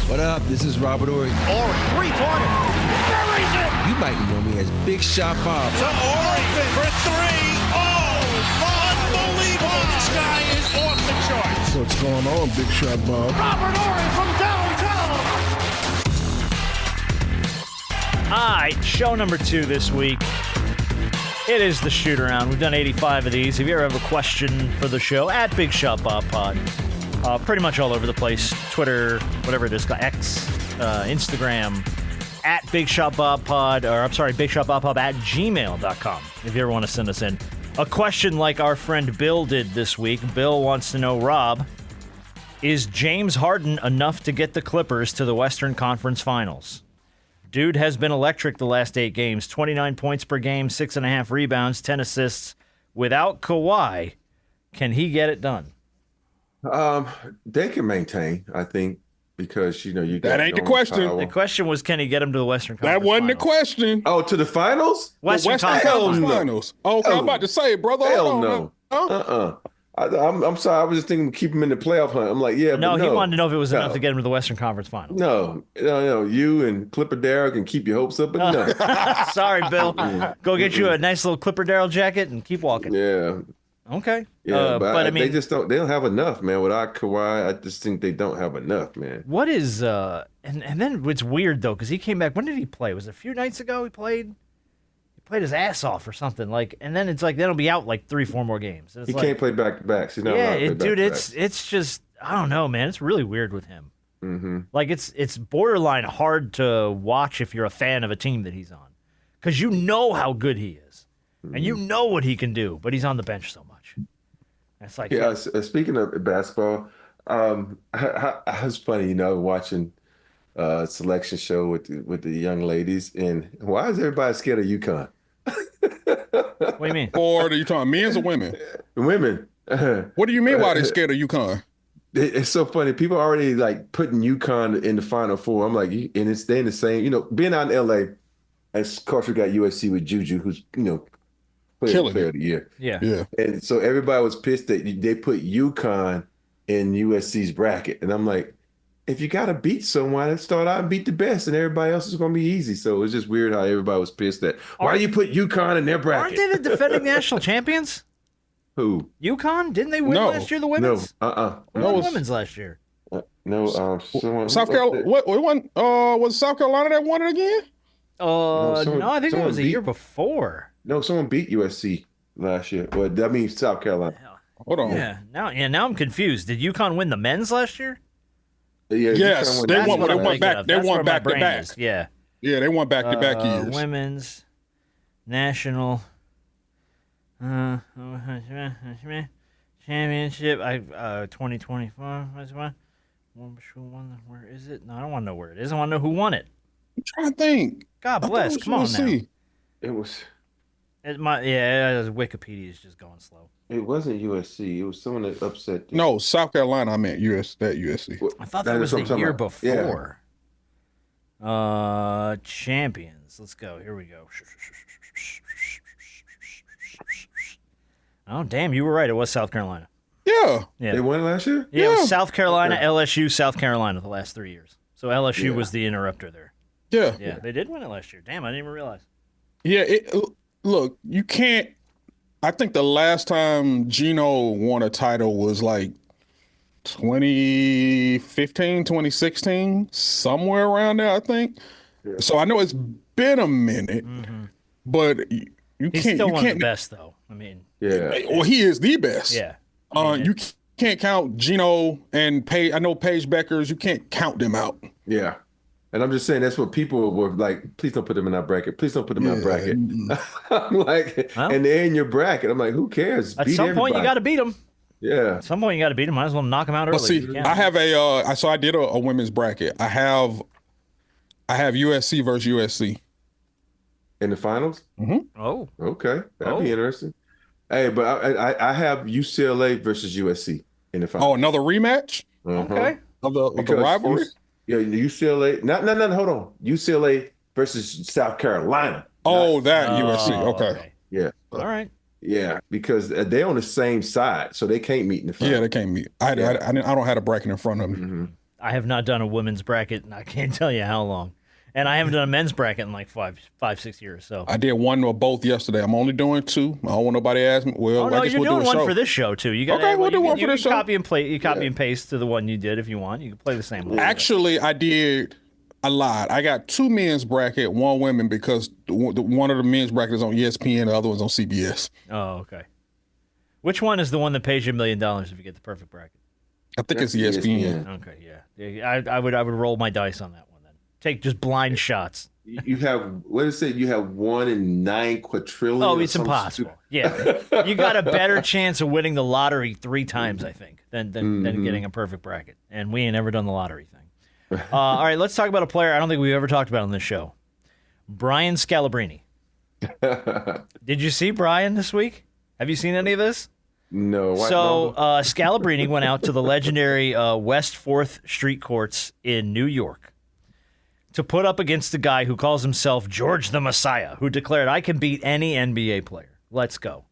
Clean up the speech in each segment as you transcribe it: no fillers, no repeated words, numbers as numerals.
What up? This is Robert Ory. Ory, three-pointer. Buries it. You might know me as Big Shot Bob. To Ory for three. Oh, unbelievable. This guy is off the charts. What's going on, Big Shot Bob? Robert Ory from downtown. All right, show number 2 this week. It is the shoot around. We've done 85 of these. If you ever have a question for the show, at Big Shot Bob Pod. Pretty much all over the place. Twitter, whatever it is, X, Instagram, at Big Shot Bob Pod, or I'm sorry, Big Shot Bob Pod at gmail.com. If you ever want to send us in a question like our friend Bill did this week. Bill wants to know, Rob, is James Harden enough to get the Clippers to the Western Conference Finals? Dude has been electric the last 8 games. 29 points per game, 6.5 rebounds, 10 assists. Without Kawhi, can he get it done? They can maintain, I think, because, you got that ain't the question. Power. The question was, can he get him to the Western Conference That wasn't Finals? the question. Oh, to the finals? Western Conference Finals. Oh, okay, I'm about to say, brother. Hell no. I'm sorry. I was just thinking keep him in the playoff hunt. I'm like, yeah, No, but he wanted to know if it was enough to get him to the Western Conference Finals. No. You and Clipper Darrell can keep your hopes up, but no. Sorry, Bill. Go get you a nice little Clipper Darrell jacket and keep walking. Yeah. Okay. Yeah, but I mean, they don't have enough, man. Without Kawhi, I just think they don't have enough, man. what is and then it's weird though, because he came back. When did he play? Was it a few nights ago he played? He played his ass off or something. And then it's like then he'll be out like 3-4 more games. It's He can't play back-to-backs. He's not allowed to play dude, back-to-backs. it's just I don't know, man. It's really weird with him. Mm-hmm. Like it's borderline hard to watch if you're a fan of a team that he's on, because you know how good he is, and you know what he can do, but he's on the bench so much. It's like Speaking of basketball, I was funny, watching a selection show with the young ladies, and why is everybody scared of UConn? What do you mean? Or are you talking men's or women? Women. What do you mean why they scared of UConn? It's so funny. People are already like putting UConn in the Final Four. I'm like, and it's staying the same. Being out in LA, of course we got USC with Juju, who's player of the year. Yeah. And so everybody was pissed that they put UConn in USC's bracket. And I'm like, if you got to beat someone, let's start out and beat the best, and everybody else is going to be easy. So it's just weird how everybody was pissed that, why do you put UConn in their bracket? Aren't they the defending national champions? Who? UConn? Didn't they win last year, the women's? No. Who won the women's last year? South Carolina. What won? Was South Carolina that won it again? No, I think it was a year before. No, someone beat USC last year. Well, that means South Carolina. Hold on. Yeah. Now I'm confused. Did UConn win the men's last year? Yeah, yes, they won back. They won back to back. Yeah. Yeah, they won back to back years. Women's national championship. 2024. Where is it? No, I don't want to know where it is. I want to know who won it. I'm trying to think. God bless. Come on now. It was. Wikipedia is just going slow. It wasn't USC. It was someone that upset. No, South Carolina. I meant USC. I thought that was the year before. Yeah. Champions. Let's go. Here we go. Oh, damn. You were right. It was South Carolina. Yeah. They won last year? Yeah, it was South Carolina, LSU, South Carolina the last 3 years. So LSU was the interrupter there. Yeah. Yeah, they did win it last year. Damn, I didn't even realize. Yeah, look, you can't. I think the last time Gino won a title was like 2015, 2016, somewhere around there, I think. Yeah. So I know it's been a minute, but He's still one of the best, though. I mean, well, he is the best. Yeah. You can't count Gino and Paige. I know Paige Beckers. You can't count them out. Yeah. And I'm just saying that's what people were like, please don't put them in our bracket. Please don't put them in our bracket. I'm like, and they're in your bracket. I'm like, who cares? At some point, you got to beat them. Yeah. At some point, you got to beat them. Might as well knock them out early. Well, see, I have so I did a women's bracket. I have USC versus USC. In the finals? Mm-hmm. Oh. Okay. That'd be interesting. Hey, but I have UCLA versus USC in the finals. Oh, another rematch? Okay. Of the rivalry? UCLA. No, hold on. UCLA versus South Carolina. USC. Okay. Yeah. All right. Yeah, because they're on the same side, so they can't meet in the finals. Yeah, they can't meet. I don't have a bracket in front of me. I have not done a women's bracket, and I can't tell you how long. And I haven't done a men's bracket in like 5-6 years. So I did one or both yesterday. I'm only doing 2. I don't want nobody to ask me. Well, no, I guess you're we'll doing do a one show. for this show too. You got Okay, we'll do one for this show. Copy and play. You copy and paste to the one you did if you want. You can play the same one. Actually, I did a lot. I got 2 men's bracket, 1 women, because one of the men's brackets is on ESPN, the other one's on CBS. Oh, okay. Which one is the one that pays you $1 million if you get the perfect bracket? I think it's ESPN. Okay, yeah. I would roll my dice on that one then. Take just blind shots. You have, what is it? You have 1 in 9 quadrillion. Oh, it's impossible. Yeah, you got a better chance of winning the lottery 3 times, I think, than getting a perfect bracket. And we ain't ever done the lottery thing. All right, let's talk about a player I don't think we've ever talked about on this show. Brian Scalabrini. Did you see Brian this week? Have you seen any of this? No. So Scalabrini went out to the legendary West 4th Street Courts in New York to put up against the guy who calls himself George the Messiah, who declared, I can beat any NBA player. Let's go.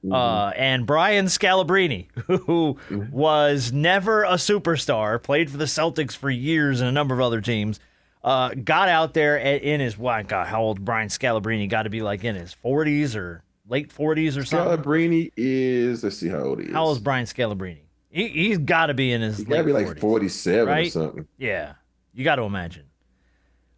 And Brian Scalabrini, who was never a superstar, played for the Celtics for years and a number of other teams, got out there in his, how old Brian Scalabrini? Got to be like in his 40s or late 40s or something. Scalabrini is, let's see how old he is. How old is Brian Scalabrini? He's got to be in his late 40s. Got to be like 47 right? or something. Yeah, you got to imagine.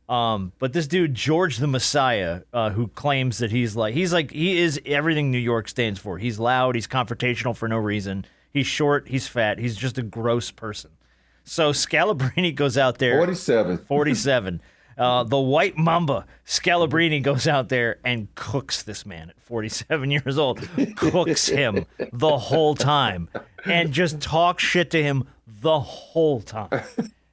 But this dude, George the Messiah, who claims that he is everything New York stands for. He's loud, he's confrontational for no reason. He's short, he's fat, he's just a gross person. So Scalabrini goes out there. 47. The White Mamba, Scalabrini, goes out there and cooks this man at 47 years old. Cooks him the whole time. And just talks shit to him the whole time.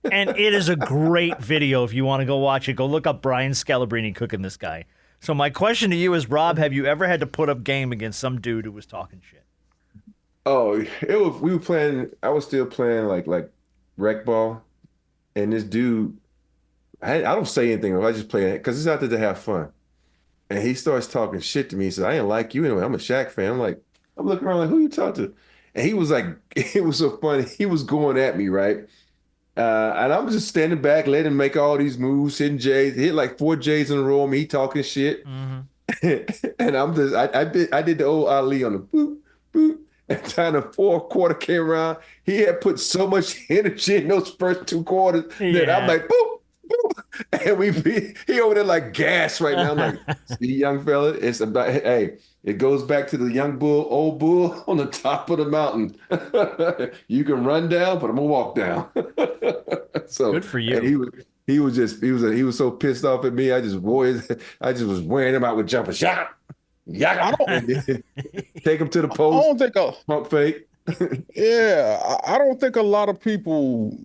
And it is a great video if you want to go watch it. Go look up Brian Scalabrini cooking this guy. So my question to you is, Rob, have you ever had to put up game against some dude who was talking shit? Oh, we were playing, I was still playing like rec ball. And this dude, I don't say anything. I just play it because it's out there to have fun. And he starts talking shit to me. He says, I ain't like you anyway. I'm a Shaq fan. I'm looking around like, who you talk to? And he was like, it was so funny. He was going at me, right? And I'm just standing back, letting him make all these moves, hitting J's. He hit like 4 J's in a row, me talking shit. And I'm just, I did the old Ali on the boop, boop. And time the 4th quarter came around, he had put so much energy in those first 2 quarters that I'm like, boop, boop. And he over there like gas right now. I'm like, see, young fella, it's about, hey, it goes back to the young bull, old bull on the top of the mountain. You can run down, but I'm gonna walk down. So good for you. And he was so pissed off at me. I just was wearing him out with jumper shot. Yeah, take him to the post. I don't think pump fake. Yeah, I don't think a lot of people,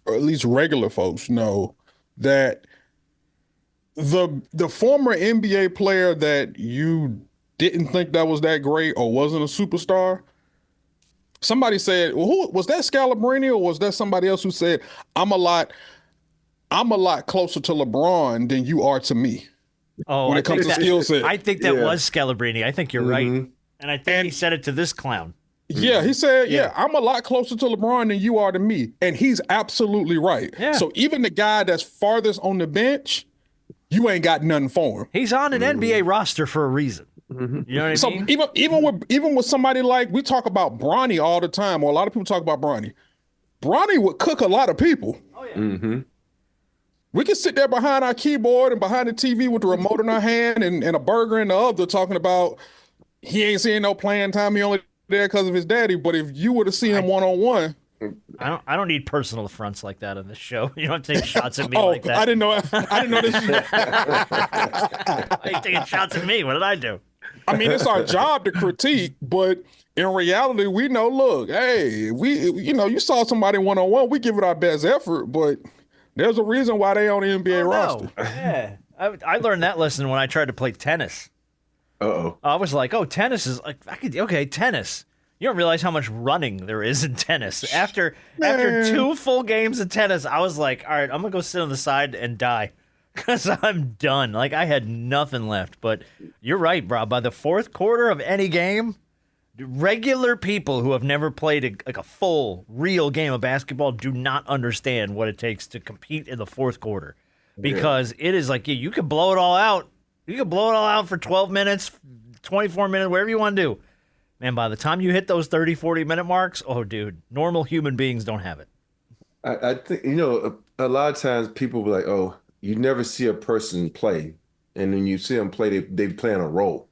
or at least regular folks, know that the former NBA player that you didn't think that was that great or wasn't a superstar, somebody said, well, who was that, Scalabrini, or was that somebody else who said, I'm a lot closer to LeBron than you are to me? Oh, when it comes to skill set. I think that was Scalabrini. I think you're right. And I think he said it to this clown. Yeah, he said, I'm a lot closer to LeBron than you are to me. And he's absolutely right. Yeah. So even the guy that's farthest on the bench, you ain't got nothing for him. He's on an NBA roster for a reason. You know what I mean? So even with somebody like, we talk about Bronny all the time, or a lot of people talk about Bronny. Bronny would cook a lot of people. Oh, yeah. We can sit there behind our keyboard and behind the TV with the remote in our hand and a burger in the other, talking about he ain't seeing no playing time. He only there because of his daddy. But if you were to see him one-on-one, I don't need personal affronts like that on this show. You don't take shots at me like that. I didn't know this. Why are you taking shots at me? What did I do? I mean, it's our job to critique, but in reality, we know, look, hey, you saw somebody one-on-one, we give it our best effort, but there's a reason why they on the NBA roster. Yeah. I learned that lesson when I tried to play tennis. Uh-oh. I was like, tennis is like, tennis. You don't realize how much running there is in tennis. After 2 full games of tennis, I was like, all right, I'm going to go sit on the side and die because I'm done. Like, I had nothing left. But you're right, bro. By the 4th quarter of any game, Regular people who have never played a full, real game of basketball do not understand what it takes to compete in the fourth quarter because it is like you can blow it all out. You can blow it all out for 12 minutes, 24 minutes, whatever you want to do. Man, by the time you hit those 30, 40-minute marks, oh, dude, normal human beings don't have it. I think, a lot of times people be like, oh, you never see a person play. And then you see them play, they play on a role.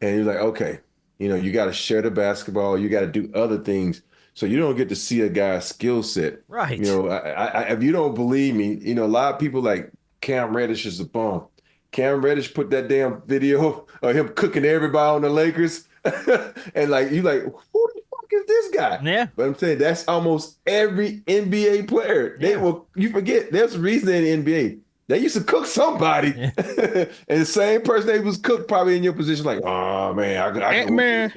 And you're like, okay, you got to share the basketball. You got to do other things. So you don't get to see a guy's skill set. Right. If you don't believe me, a lot of people like Cam Reddish is a bum. Cam Reddish put that damn video of him cooking everybody on the Lakers. And you like, who the fuck is this guy? Yeah. But I'm saying that's almost every NBA player. You forget, there's a reason in the NBA. They used to cook somebody. Yeah. And the same person they was cooked probably in your position, like, oh man,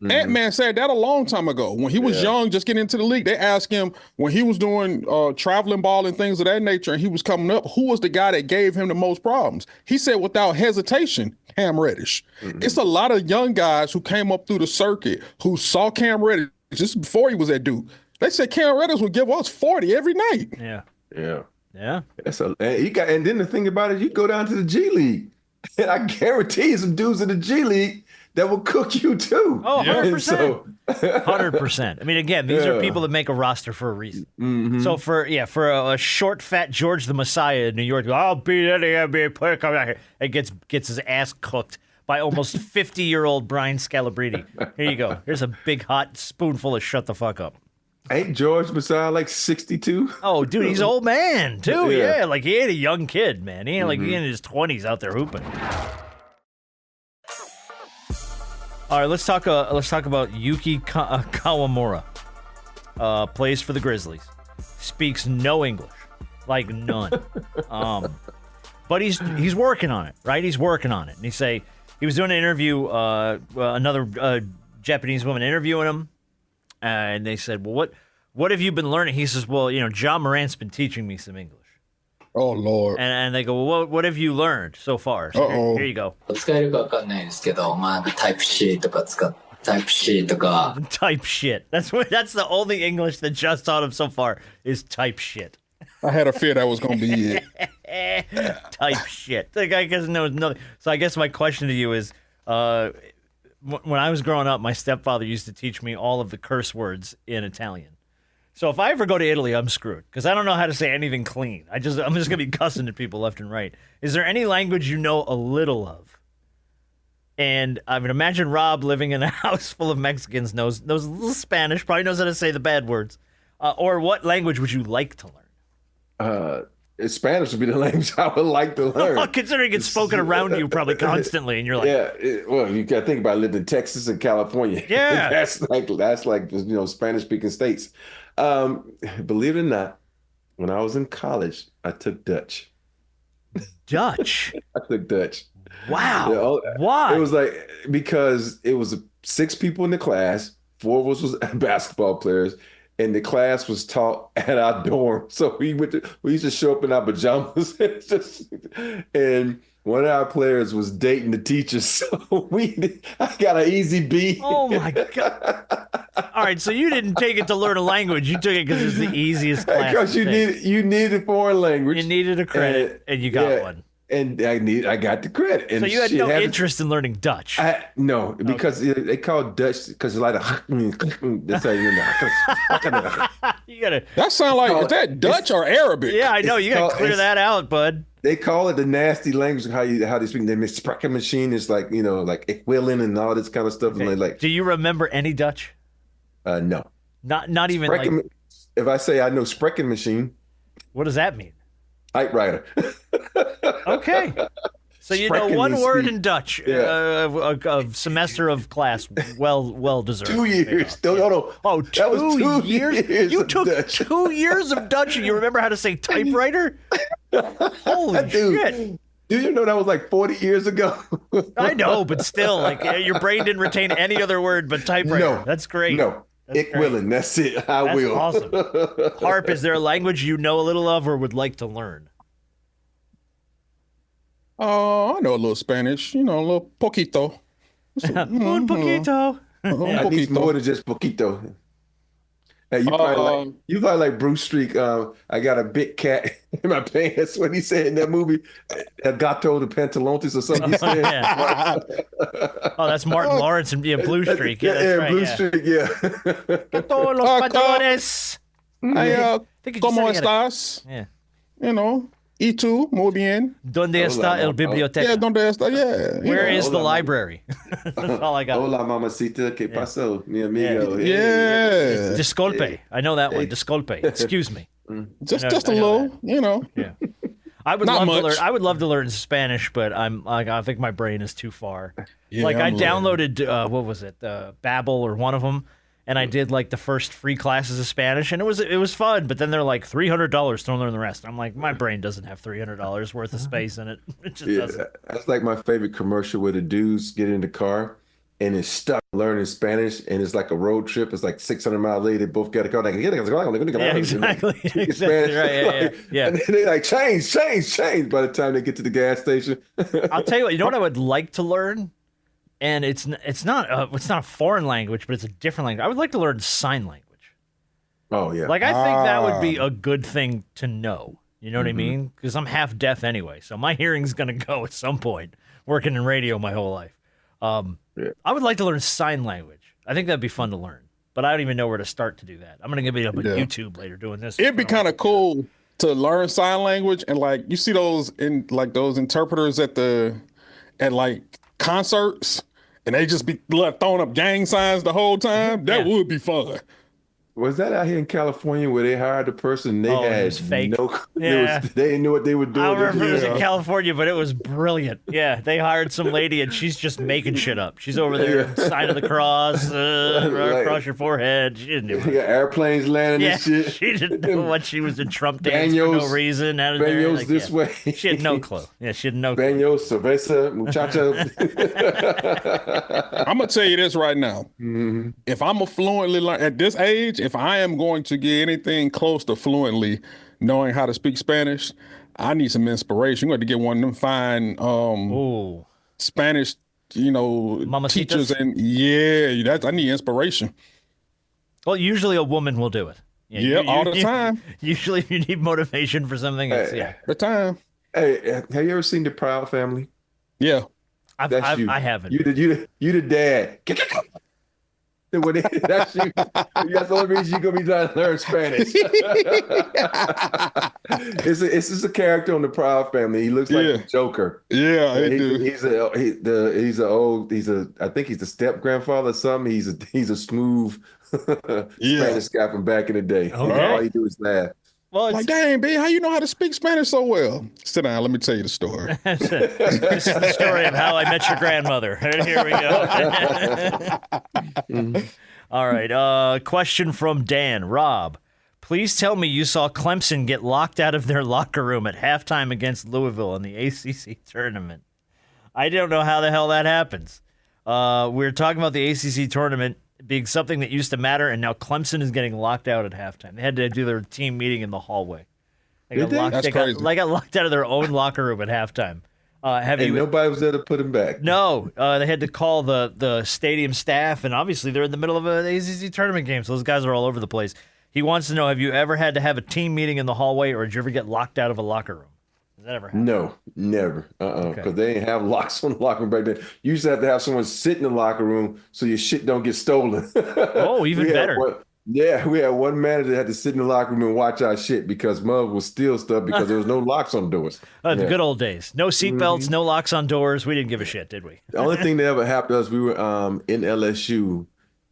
Ant-Man said that a long time ago. When he was young, just getting into the league, they asked him when he was doing traveling ball and things of that nature, and he was coming up, who was the guy that gave him the most problems? He said without hesitation, Cam Reddish. Mm-hmm. It's a lot of young guys who came up through the circuit who saw Cam Reddish just before he was at Duke. They said Cam Reddish would give us 40 every night. Yeah. Yeah. Yeah. And then the thing about it, you go down to the G League. And I guarantee you some dudes in the G League that will cook you too. Oh, 100%. 100%. I mean, again, these are people that make a roster for a reason. Mm-hmm. So for a short, fat George the Messiah in New York, I'll beat any NBA player coming out here, and gets his ass cooked by almost 50-year-old Brian Scalabrini. Here you go. Here's a big hot spoonful of shut the fuck up. Ain't George Messiah like 62? Oh, dude, he's an old man too. Yeah, like he ain't a young kid, man. He ain't like he in his 20s out there hooping. All right, let's talk about Yuki Kawamura. Plays for the Grizzlies. Speaks no English, like none. But he's working on it, right? He's working on it. And he was doing an interview. Another Japanese woman interviewing him, and they said, "Well, what have you been learning?" He says, "Well, Ja Morant's been teaching me some English." Oh, Lord. And they go, well, what have you learned so far? So here you go. 使えるかわかんないですけど、タイプ C とか使っタイプ C とか Type shit. That's the only English that just taught him so far is type shit. I had a fear that was going to be it. Type shit. The guy doesn't know nothing. So I guess my question to you is, when I was growing up, my stepfather used to teach me all of the curse words in Italian. So if I ever go to Italy, I'm screwed because I don't know how to say anything clean. I'm just gonna be cussing at people left and right. Is there any language you know a little of? And I mean, imagine Rob living in a house full of Mexicans, knows a little Spanish, probably knows how to say the bad words. Or what language would you like to learn? Spanish would be the language I would like to learn. Considering it's spoken around you probably constantly, and you're like, well, you got to think about I lived in Texas and California. Yeah, that's like Spanish speaking states. Believe it or not, when I was in college, I took Dutch. Dutch? I took Dutch. Wow. Why? It was like, because it was 6 people in the class, 4 of us was basketball players, and the class was taught at our dorm. So we used to show up in our pajamas and one of our players was dating the teacher, so I got an easy B. Oh my God. All right, so you didn't take it to learn a language. You took it because it's the easiest class. Because you needed foreign language. You needed a credit, and you got one. And I got the credit. And so you had no interest in learning Dutch? No, because they call Dutch because it's like that's how you know. You gotta. That sounds like, is that Dutch or Arabic? Yeah, I know. You gotta clear that out, bud. They call it the nasty language, how they speak. The sprechen machine is like, like equivalent and all this kind of stuff. Okay. And like, do you remember any Dutch? No. Not even like. If I say I know sprechen machine. What does that mean? Typewriter. Okay. So you know one word in Dutch. A semester of class, well deserved. 2 years. No. Oh, that was 2 years. You took Dutch. 2 years of Dutch, and you remember how to say typewriter? Holy shit! Do you know that was like 40 years ago? I know, but still, like your brain didn't retain any other word but typewriter. No, that's great. No, that's willing. That's it. That's will. Awesome. Harp, is there a language you know a little of or would like to learn? Oh, I know a little Spanish. A little poquito. Un poquito. I need more than just poquito. Hey, you probably like Bruce Streak. I got a big cat in my pants. What he said in that movie, El Gato de Pantalontes or something. He said. Yeah. Oh, that's Martin Lawrence and Blue Streak. Yeah, that's right, Blue Streak. Yeah. Gato los pantalones. ¿Cómo estás? Yeah. You know, y tú, muy bien. ¿Dónde está el biblioteca? Yeah, ¿dónde está? Yeah. Where is the library? That's all I got. Hola, mamacita, ¿qué pasó? Mi amigo. Yeah. Disculpe. I know that one. Disculpe. Excuse me. Just a little, that. you know. Yeah. I would love to learn Spanish, but I think my brain is too far. Yeah, I downloaded what was it? Babbel or one of them. And I did like the first free classes of Spanish, and it was fun. But then they're like $300 to learn the rest. I'm like, my brain doesn't have $300 worth of space in it. It just doesn't. That's like my favorite commercial where the dudes get in the car and is stuck learning Spanish, and it's like a road trip. It's like 600 miles later. They both got to go. Yeah, exactly. Exactly right. Yeah. And they like change. By the time they get to the gas station, I'll tell you what. You know what I would like to learn. And it's not a foreign language, but it's a different language. I would like to learn sign language. Oh yeah. Like I think that would be a good thing to know. You know what I mean? Because I'm half deaf anyway, so my hearing's gonna go at some point. Working in radio my whole life, I would like to learn sign language. I think that'd be fun to learn, but I don't even know where to start to do that. I'm gonna get me up on YouTube later doing this. It'd be kind of cool to learn sign language, and like you see those interpreters at like concerts, and they just be throwing up gang signs the whole time. That would be fun. Was that out here in California where they hired a person? They had it was fake. They didn't know what they were doing. I remember it was in California, but it was brilliant. Yeah, they hired some lady, and she's just making shit up. She's over there, sign of the cross, across your forehead. She didn't know. Airplanes landing and shit. She didn't know what she was in Trump dance for no reason. Baños this way. She had no clue. Yeah, she had no clue. Baños, cerveza, muchacha. I'm going to tell you this right now. Mm-hmm. If I'm a fluently learn at this age, if I am going to get anything close to fluently knowing how to speak Spanish, I need some inspiration. I'm going to get one of them fine Spanish, Mamacitas? teachers. And I need inspiration. Well, usually a woman will do it. All the time. Usually if you need motivation for something, the time. Hey, have you ever seen The Proud Family? Yeah. I haven't. You the dad. That's you. That's the only reason you're gonna be trying to learn Spanish. It's just a character on The Proud Family. He looks like a Joker. Yeah, I do. I think he's the step grandfather or something. He's a smooth Spanish guy from back in the day. Okay. All he do is laugh. Well, like, dang, B, how you know how to speak Spanish so well? Sit down, let me tell you the story. This is the story of how I met your grandmother. Here we go. All right, question from Dan. Rob, please tell me you saw Clemson get locked out of their locker room at halftime against Louisville in the ACC tournament. I don't know how the hell that happens. We're talking about the ACC tournament being something that used to matter, and now Clemson is getting locked out at halftime. They had to do their team meeting in the hallway. They got locked out of their own locker room at halftime. Nobody was there to put him back. No, they had to call the stadium staff, and obviously they're in the middle of an ACC tournament game, so those guys are all over the place. He wants to know, have you ever had to have a team meeting in the hallway, or did you ever get locked out of a locker room? Has that ever happened? No, never. Because they didn't have locks on the locker room back then. You used to have to have someone sit in the locker room so your shit don't get stolen. Oh, even better. We had one manager that had to sit in the locker room and watch our shit because Mug would steal stuff because there was no locks on doors. The good old days. No seatbelts, no locks on doors. We didn't give a shit, did we? The only thing that ever happened to us, we were in LSU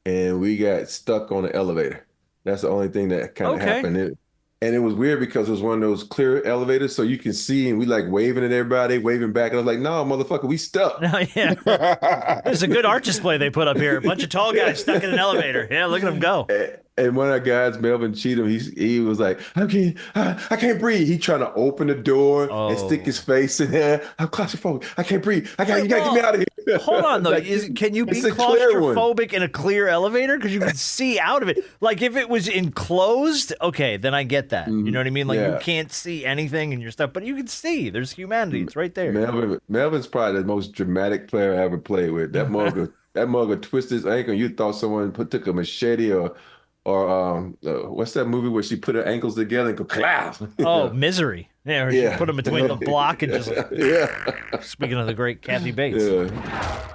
and we got stuck on the elevator. That's the only thing that kind of happened. And it was weird because it was one of those clear elevators, so you can see, and we like waving at everybody, waving back. And I was like, no, motherfucker, we stuck. Yeah. There's a good art display they put up here. A bunch of tall guys stuck in an elevator. Yeah, look at them go. And one of our guys, Melvin Cheatham, he was like, I can't breathe. He trying to open the door and stick his face in there. I'm claustrophobic. I can't breathe. You got to get me out of here. Hold on, though. Can you be claustrophobic in a clear elevator? Because you can see out of it. Like, if it was enclosed, okay, then I get that. You know what I mean? Like, you can't see anything in your stuff, but you can see. There's humanity. It's right there. Melvin's probably the most dramatic player I ever played with. That mother that mug would twist his ankle. You thought someone took a machete or what's that movie where she put her ankles together and go clap? Oh, Misery. Yeah, or she put them between the block and just. Yeah. Speaking of the great Kathy Bates. Yeah.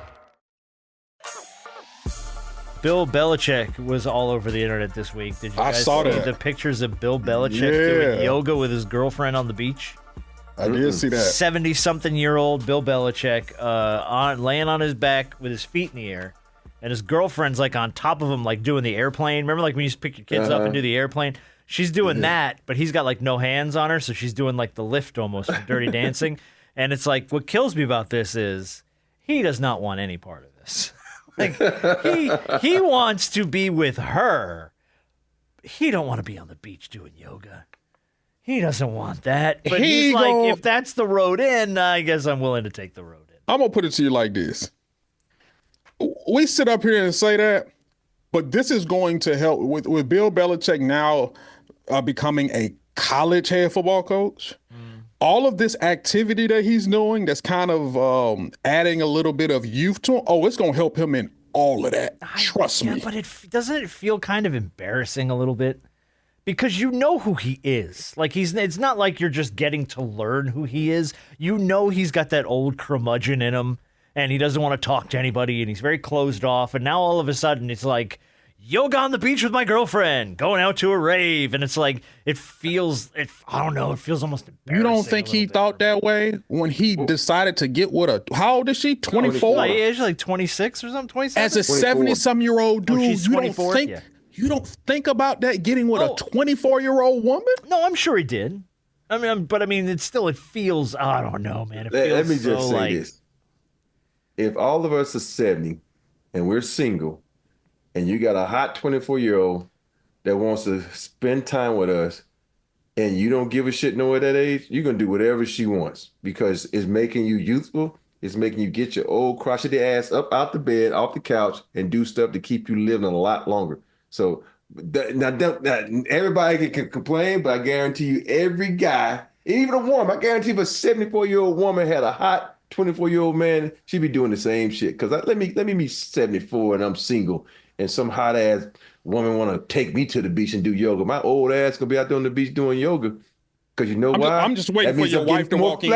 Bill Belichick was all over the internet this week. Did you guys saw see that. the pictures of Bill Belichick doing yoga with his girlfriend on the beach? I did see that. 70-something-year-old Bill Belichick laying on his back with his feet in the air, and his girlfriend's like on top of him, like doing the airplane. Remember, like when you used to pick your kids up and do the airplane? She's doing that, but he's got like no hands on her, so she's doing like the lift almost from Dirty Dancing. And it's like, what kills me about this is he does not want any part of this. Like he wants to be with her. He don't want to be on the beach doing yoga. He doesn't want that. But he's like, if that's the road in, I guess I'm willing to take the road in. I'm gonna put it to you like this. We sit up here and say that, but this is going to help with Bill Belichick now becoming a college head football coach. All of this activity that he's doing that's kind of adding a little bit of youth to him, it's going to help him in all of that. Trust me. But doesn't it feel kind of embarrassing a little bit? Because you know who he is. Like it's not like you're just getting to learn who he is. You know he's got that old curmudgeon in him, and he doesn't want to talk to anybody, and he's very closed off. And now all of a sudden it's like, yoga on the beach with my girlfriend, going out to a rave, and it's like it feels almost embarrassing. You don't think he thought that way when he decided to get with how old is she? 24? Like, she's like 26 or something, 27? As a 70-some-year-old dude, she's 24? You don't think about that, getting with a 24-year-old woman? No, I'm sure he did. But it feels, I don't know, man. It feels Let me just so say like, this. If all of us are 70 and we're single, and you got a hot 24-year-old that wants to spend time with us, and you don't give a shit no at that age, you're going to do whatever she wants because it's making you youthful. It's making you get your old crotchety ass up out the bed, off the couch, and do stuff to keep you living a lot longer. So now everybody can complain, but I guarantee you every guy, even a woman, I guarantee if a 74-year-old woman had a hot 24-year-old man, she'd be doing the same shit. Because let me be 74 and I'm single, and some hot ass woman want to take me to the beach and do yoga. My old ass gonna be out there on the beach doing yoga. Because you know why? I'm just waiting for your wife to walk in.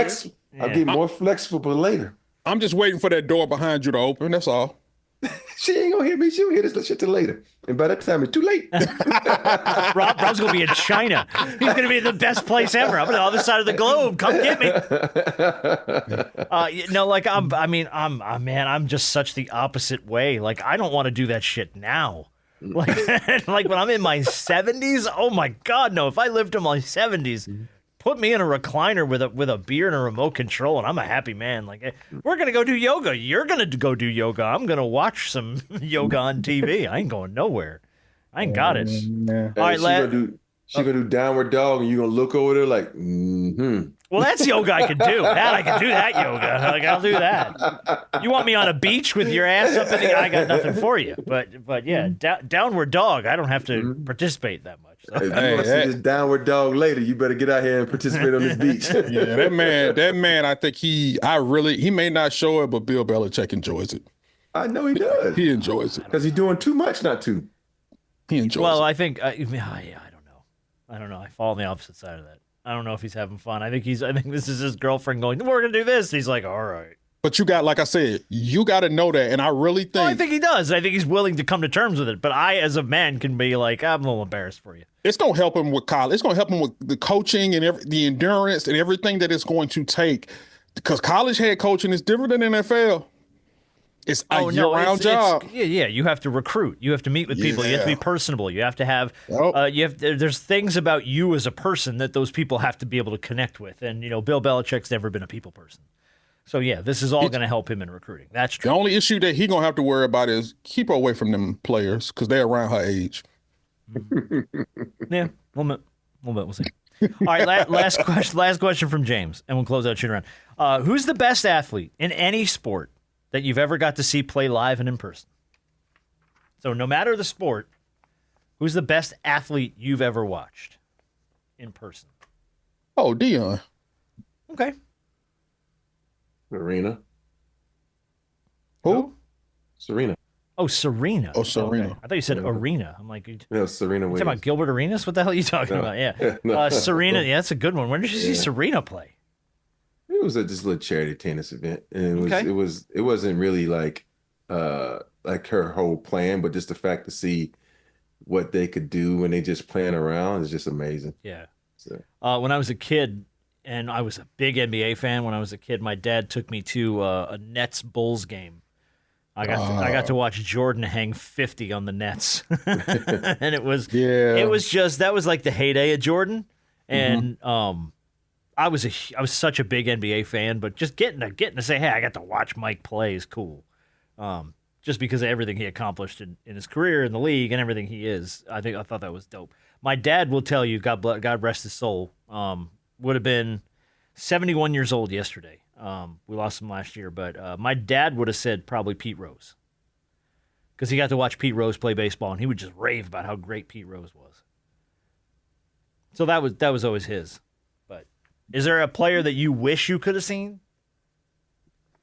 I'll get more flexible later. I'm just waiting for that door behind you to open. That's all. She ain't gonna hear me. She'll hear this shit till later. And by that time, it's too late. Rob's gonna be in China. He's gonna be in the best place ever. I'm on the other side of the globe. Come get me. I'm just such the opposite way. Like, I don't want to do that shit now. Like when I'm in my 70s. Oh my God, no! If I lived in my 70s, put me in a recliner with a beer and a remote control, and I'm a happy man. Like, hey, we're gonna go do yoga. You're gonna go do yoga. I'm gonna watch some yoga on TV. I ain't going nowhere. I ain't got it. All right, She's gonna do downward dog, and you're gonna look over there like, Well, that's yoga I can do. I can do that yoga. Like, I'll do that. You want me on a beach with your ass up in the I got nothing for you. But yeah, downward dog, I don't have to participate that much. So. if you want to see this downward dog later, you better get out here and participate on this beach. Yeah, that man, I think he may not show it, but Bill Belichick enjoys it. I know he does. He enjoys it. Because he's doing too much not to. He enjoys it. Well, I think, I don't know. I don't know. I fall on the opposite side of that. I don't know if he's having fun. I think this is his girlfriend going, we're going to do this. And he's like, all right. But you got, like I said, you got to know that. And I really think. Well, I think he does. I think he's willing to come to terms with it. But I, as a man, can be like, I'm a little embarrassed for you. It's going to help him with college. It's going to help him with the coaching and the endurance and everything that it's going to take. Because college head coaching is different than NFL. It's a year-round job. Yeah. You have to recruit. You have to meet with people. You have to be personable. You have to have. There's things about you as a person that those people have to be able to connect with. And Bill Belichick's never been a people person. So yeah, this is all going to help him in recruiting. That's true. The only issue that he's gonna have to worry about is keep her away from them players because they're around her age. Yeah, we'll see. All right, last question from James, and we'll close out shoot around. Who's the best athlete in any sport that you've ever got to see play live and in person? So no matter the sport, who's the best athlete you've ever watched in person? Oh, Dion. Okay. Serena. Who? Serena. Oh, Serena. Oh, Serena. Okay. I thought you said arena. I'm like, No, Serena you Williams. talking about Gilbert Arenas? What the hell are you talking about? Yeah. No. Serena, yeah, that's a good one. When did you see Serena play? It was at this little charity tennis event, and Okay. it wasn't really like her whole plan, but just the fact to see what they could do when they just playing around is just amazing. Yeah. So. When I was a kid, and I was a big NBA fan when I was a kid, my dad took me to a Nets Bulls game. I got to watch Jordan hang 50 on the Nets, and it was just that was like the heyday of Jordan, and I was such a big NBA fan, but just getting to say, hey, I got to watch Mike play is cool, just because of everything he accomplished in his career in the league and everything he is. I thought that was dope. My dad will tell you, God rest his soul, would have been 71 years old yesterday. We lost him last year, but my dad would have said probably Pete Rose, because he got to watch Pete Rose play baseball, and he would just rave about how great Pete Rose was. So that was always his. But is there a player that you wish you could have seen?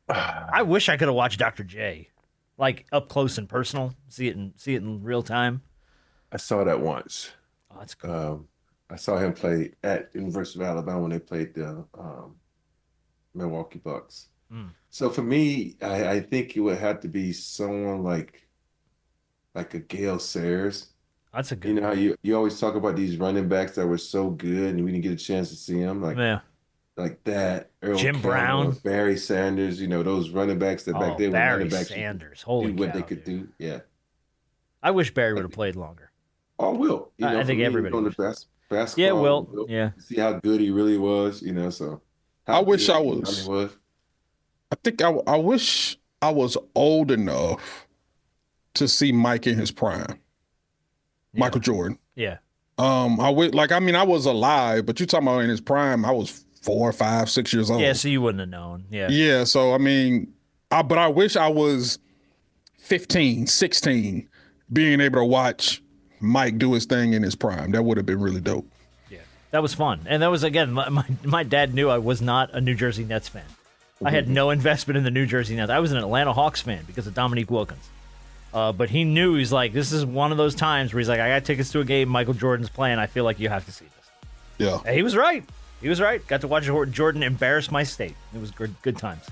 I wish I could have watched Dr. J, like up close and personal, see it in real time. I saw that once. Oh, that's cool. I saw him play at University of Alabama when they played the Milwaukee Bucks. So for me, I think it would have to be someone like a Gale Sayers. That's a good. You know how you always talk about these running backs that were so good and we didn't get a chance to see them, like that. Earl Jim Campbell, Brown, Barry Sanders. those running backs that back then were running backs. Sanders, holy what cow, they could dude. do. Yeah. I wish Barry would have played longer. Oh, Will. I think everybody on the basketball. Yeah, Will. Yeah. See how good he really was. So. I wish I was. I think I wish I was old enough to see Mike in his prime. Yeah. Michael Jordan. Yeah. I was alive, but you're talking about in his prime, I was 4, 5, 6 years old. Yeah, so you wouldn't have known. Yeah. Yeah, so but I wish I was 15, 16, being able to watch Mike do his thing in his prime. That would have been really dope. Yeah. That was fun. And that was, again, my dad knew I was not a New Jersey Nets fan. I had no investment in the New Jersey Nets. I was an Atlanta Hawks fan because of Dominique Wilkins. But he knew, he's like, this is one of those times where he's like, I got tickets to a game, Michael Jordan's playing, I feel like you have to see this. Yeah. And he was right. He was right. Got to watch Jordan embarrass my state. It was good times.